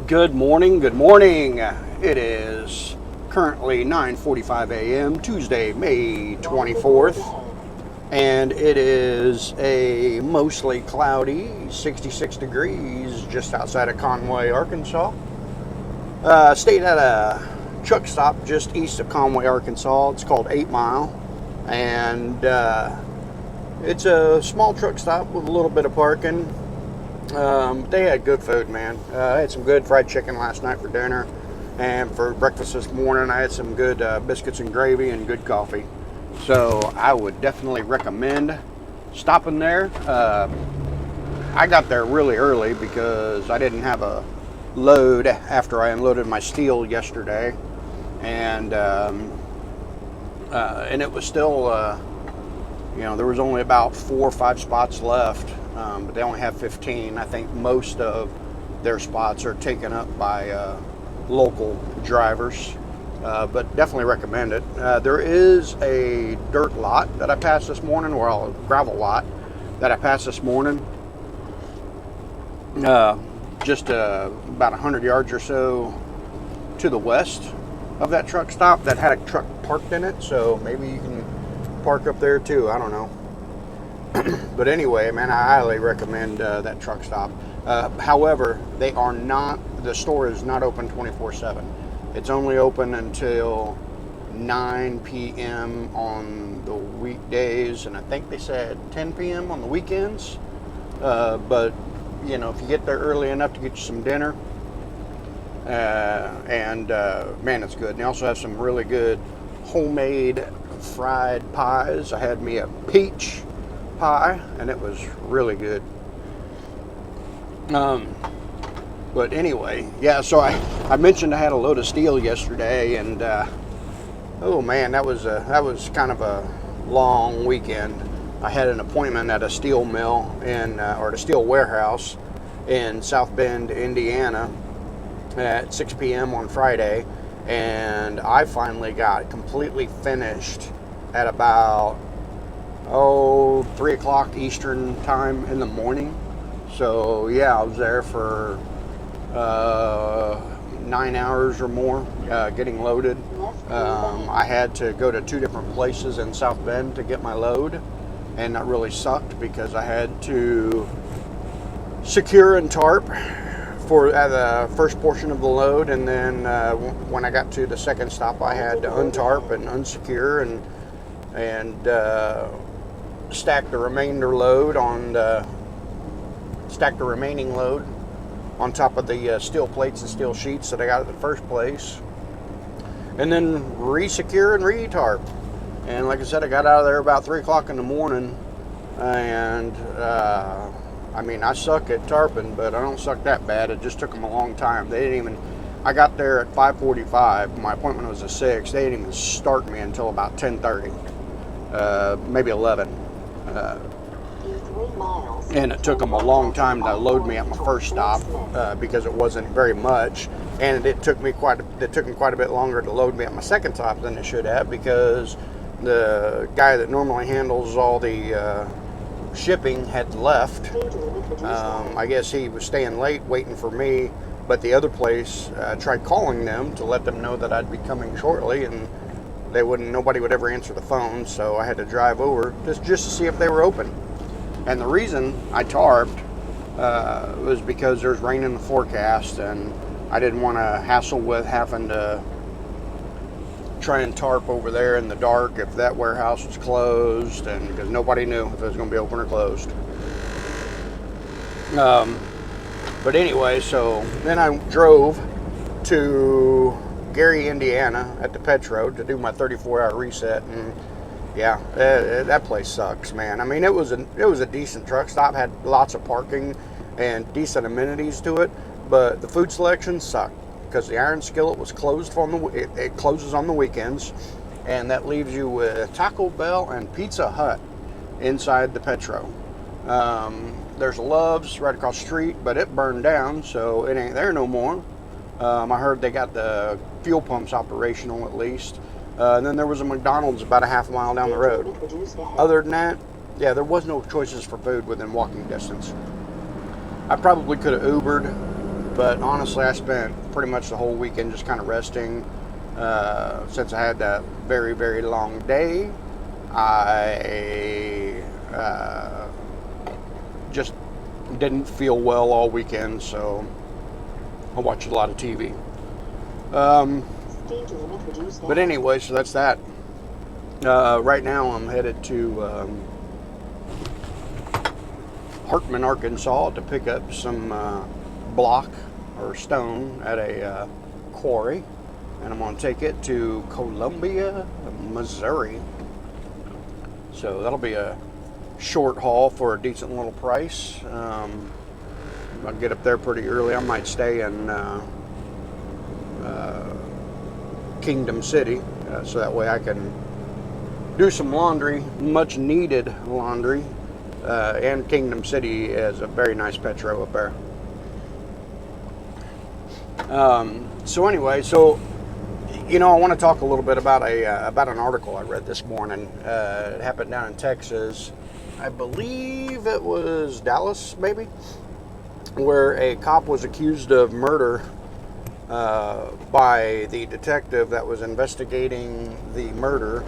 Good morning, good morning. It is currently 9:45 a.m. Tuesday, May 24th, and it is a mostly cloudy 66 degrees just outside of Conway, Arkansas. Stayed at a truck stop just east of Conway, Arkansas. It's called 8 Mile, and it's a small truck stop with a little bit of parking. They had good food, man. I had some good fried chicken last night for dinner, and for breakfast this morning I had some good biscuits and gravy and good coffee. So I would definitely recommend stopping there. I got there really early because I didn't have a load after I unloaded my steel yesterday, and it was still there was only about 4 or 5 spots left. But they only have 15. I think most of their spots are taken up by local drivers, but definitely recommend it. There is a dirt lot that I passed this morning, or a gravel lot that I passed this morning, just about 100 yards or so to the west of that truck stop that had a truck parked in it, so maybe you can park up there too. I don't know. But anyway, man, I highly recommend that truck stop. However, the store is not open 24/7. It's only open until 9 p.m. on the weekdays, and I think they said 10 p.m. on the weekends. But, if you get there early enough to get you some dinner, man, it's good. And they also have some really good homemade fried pies. I had me a peach pie, and it was really good. But anyway, yeah, so I mentioned I had a load of steel yesterday, and oh man, that was kind of a long weekend. I had an appointment at a steel mill or the steel warehouse in South Bend, Indiana at 6 p.m. on Friday, and I finally got completely finished at about 3 o'clock Eastern time in the morning. So yeah, I was there for 9 hours or more getting loaded. I had to go to 2 different places in South Bend to get my load, and that really sucked because I had to secure and tarp for the first portion of the load, and then when I got to the second stop I had to untarp and unsecure and stack the remaining load on top of the steel plates and steel sheets that I got at the first place, and then re-secure and re-tarp. And like I said, I got out of there about 3 o'clock in the morning, and I suck at tarping, but I don't suck that bad. It just took them a long time. I got there at 5:45. My appointment was at 6. They didn't even start me until about 10:30, maybe 11. And it took them a long time to load me at my first stop because it wasn't very much, and it took them quite a bit longer to load me at my second stop than it should have, because the guy that normally handles all the shipping had left. I guess he was staying late waiting for me, but the other place tried calling them to let them know that I'd be coming shortly, and nobody would ever answer the phone, so I had to drive over just to see if they were open. And the reason I tarped was because there's rain in the forecast, and I didn't want to hassle with having to try and tarp over there in the dark if that warehouse was closed, and because nobody knew if it was going to be open or closed. But anyway, so then I drove to Gary, Indiana at the Petro to do my 34-hour reset, and yeah, that place sucks, man. I mean, it was a decent truck stop, had lots of parking and decent amenities to it, but the food selection sucked because the Iron Skillet was closed it closes on the weekends, and that leaves you with Taco Bell and Pizza Hut inside the Petro. There's a Love's right across the street, but it burned down, so it ain't there no more. I heard they got the fuel pumps operational at least. And then there was a McDonald's about a half mile down the road. Other than that, yeah, there was no choices for food within walking distance. I probably could have Ubered But honestly, I spent pretty much the whole weekend just kind of resting. Since I had that very, very long day, I just didn't feel well all weekend, so I watched a lot of TV. But anyway, so that's that. Right now I'm headed to Hartman, Arkansas to pick up some block or stone at a quarry, and I'm going to take it to Columbia, Missouri. So that'll be a short haul for a decent little price. I'll get up there pretty early. I might stay in Kingdom City, so that way I can do some laundry, much needed laundry. And Kingdom City is a very nice petro up there. So anyway, I want to talk a little bit about an article I read this morning. It happened down in Texas. I believe it was Dallas, maybe, where a cop was accused of murder by the detective that was investigating the murder.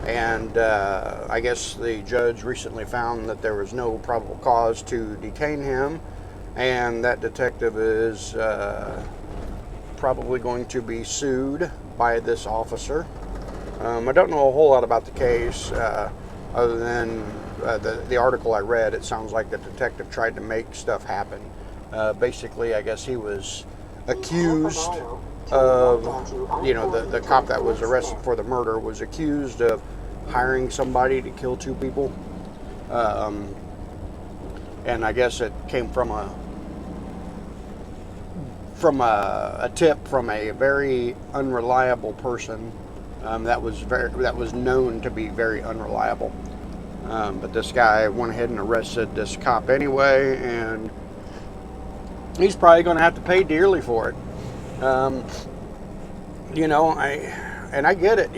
And I guess the judge recently found that there was no probable cause to detain him, and that detective is probably going to be sued by this officer. I don't know a whole lot about the case, other than the article I read. It sounds like the detective tried to make stuff happen. Basically, I guess he was accused of, the cop that was arrested for the murder was accused of hiring somebody to kill two people. And I guess it came from a tip from a very unreliable person that was known to be very unreliable. But this guy went ahead and arrested this cop anyway, and he's probably going to have to pay dearly for it. I get it.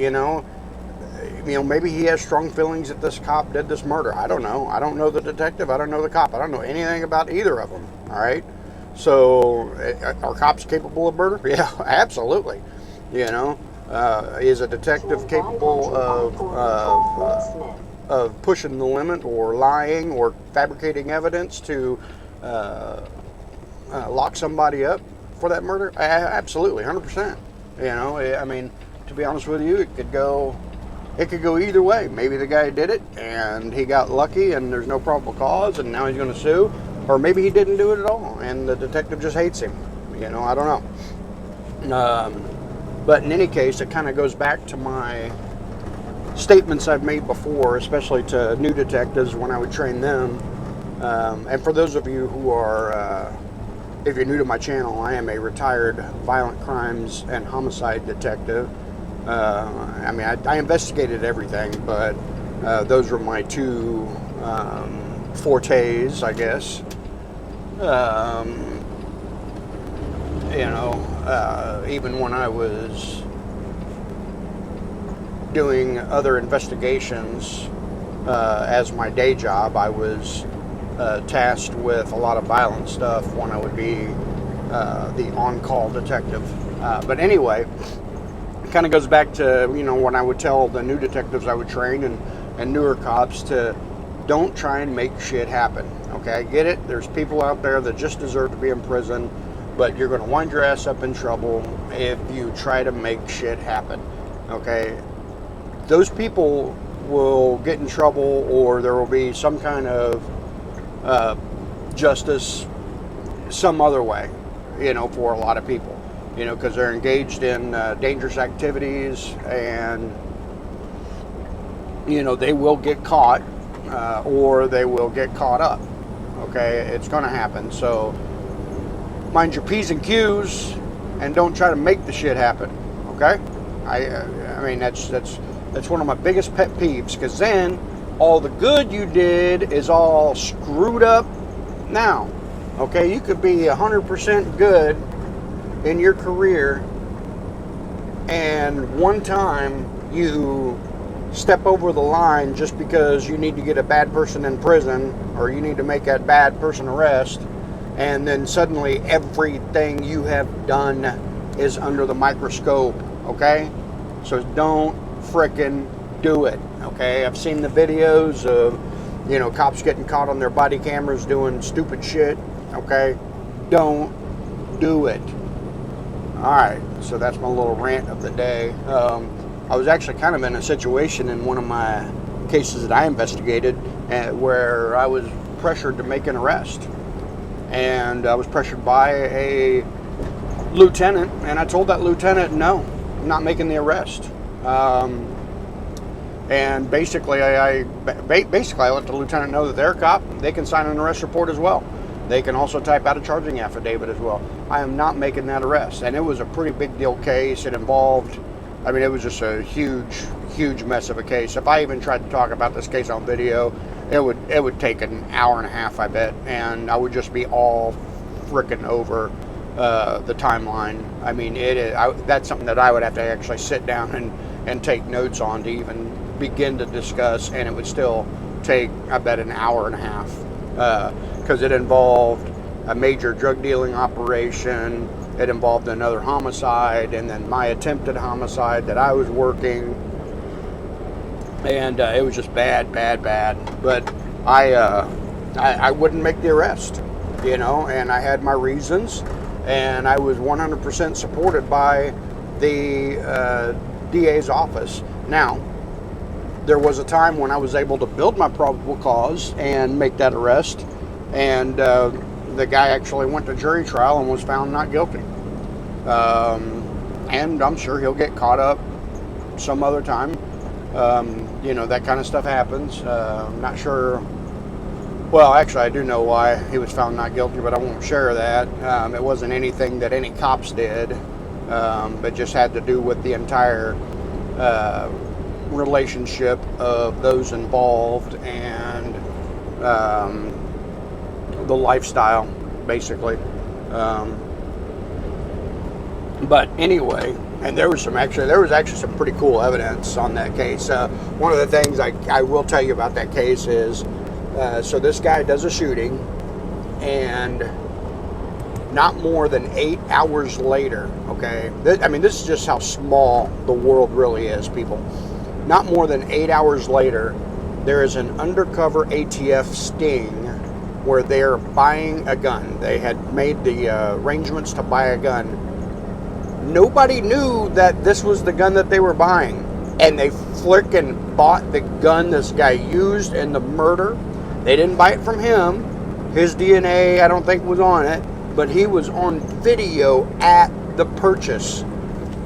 Maybe he has strong feelings that this cop did this murder. I don't know. I don't know the detective. I don't know the cop. I don't know anything about either of them. All right. So, are cops capable of murder? Yeah, absolutely. Is a detective capable of pushing the limit or lying or fabricating evidence to lock somebody up for that murder? Absolutely, 100%. To be honest with you, it could go either way. Maybe the guy did it and he got lucky and there's no probable cause and now he's going to sue. Or maybe he didn't do it at all and the detective just hates him. I don't know. But in any case, it kind of goes back to my statements I've made before, especially to new detectives when I would train them. And for those of you who are, if you're new to my channel, I am a retired violent crimes and homicide detective. I investigated everything, but those were my two fortes, I guess. Even when I was doing other investigations as my day job, I was tasked with a lot of violent stuff when I would be the on-call detective. But anyway, it kind of goes back to, when I would tell the new detectives I would train and newer cops to don't try and make shit happen. Okay, I get it. There's people out there that just deserve to be in prison, but you're going to wind your ass up in trouble if you try to make shit happen. Okay, those people will get in trouble, or there will be some kind of justice some other way, for a lot of people, because they're engaged in dangerous activities, and they will get caught, or they will get caught up. Okay, it's going to happen. So mind your P's and Q's and don't try to make the shit happen. Okay, that's one of my biggest pet peeves, because then all the good you did is all screwed up now. Okay, you could be 100% good in your career, and one time you step over the line just because you need to get a bad person in prison, or you need to make that bad person arrest, and then suddenly everything you have done is under the microscope, okay? So don't frickin' do it, okay? I've seen the videos of, you know, cops getting caught on their body cameras doing stupid shit, okay? Don't do it. All right, so that's my little rant of the day. I was actually kind of in a situation in one of my cases that I investigated where I was pressured to make an arrest. And I was pressured by a lieutenant, and I told that lieutenant, no, I'm not making the arrest. And basically, I let the lieutenant know that they're a cop. They can sign an arrest report as well. They can also type out a charging affidavit as well. I am not making that arrest. And it was a pretty big deal case. It involved, I mean, it was just a huge mess of a case. If I even tried to talk about this case on video, it would take an hour and a half, I bet. And I would just be all frickin' over the timeline. I mean, that's something that I would have to actually sit down and take notes on to even begin to discuss. And it would still take, I bet, an hour and a half. Because it involved a major drug dealing operation, it involved another homicide, and then my attempted homicide that I was working, and it was just bad. But I wouldn't make the arrest, you know, and I had my reasons, and I was 100% supported by the DA's office. Now, there was a time when I was able to build my probable cause and make that arrest, and the guy actually went to jury trial and was found not guilty. And I'm sure he'll get caught up some other time. You know, that kind of stuff happens. I'm not sure. Well, actually, I do know why he was found not guilty, but I won't share that. It wasn't anything that any cops did. It just had to do with the entire relationship of those involved and the lifestyle, basically. But anyway, and there was actually some pretty cool evidence on that case. One of the things I will tell you about that case is, so this guy does a shooting, and not more than 8 hours later, okay? I mean, this is just how small the world really is, people. Not more than 8 hours later, there is an undercover ATF sting where they're buying a gun. They had made the arrangements to buy a gun. Nobody knew that this was the gun that they were buying. And they frickin' bought the gun this guy used in the murder. They didn't buy it from him. His DNA, I don't think, was on it. But he was on video at the purchase.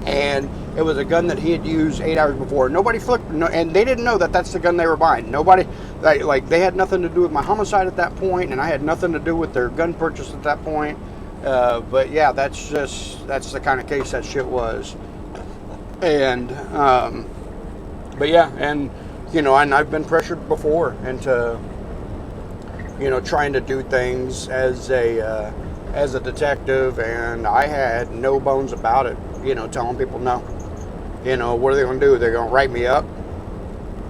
And it was a gun that he had used 8 hours before. Nobody and they didn't know that that's the gun they were buying. Nobody, like, they had nothing to do with my homicide at that point, and I had nothing to do with their gun purchase at that point. But yeah, that's the kind of case that shit was. And, but yeah, and, you know, and I've been pressured before into, you know, trying to do things as a detective, and I had no bones about it, you know, telling people no. You know, what are they going to do? They're going to write me up,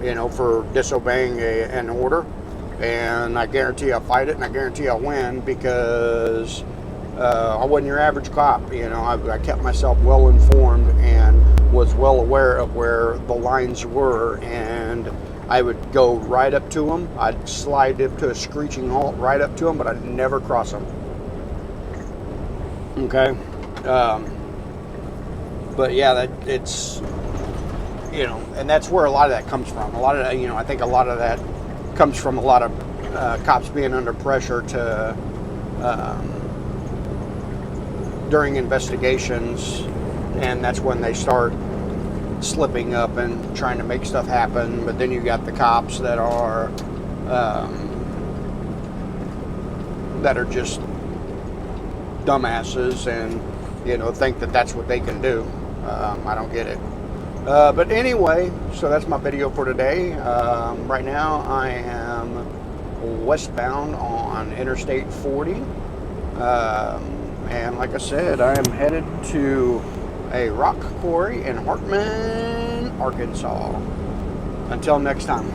you know, for disobeying an order, and I guarantee I'll fight it, and I guarantee I'll win, because I wasn't your average cop. You know, I kept myself well informed and was well aware of where the lines were, and I would go right up to them. I'd slide up to a screeching halt right up to them, but I'd never cross them. Okay. But yeah, it's, you know, and that's where a lot of that comes from. A lot of that, you know, I think a lot of that comes from a lot of cops being under pressure to during investigations, and that's when they start slipping up and trying to make stuff happen. But then you got the cops that are just dumbasses and, you know, think that that's what they can do. I don't get it. But anyway, so that's my video for today. Right now I am westbound on Interstate 40. And like I said, I am headed to a rock quarry in Hartman, Arkansas. Until next time.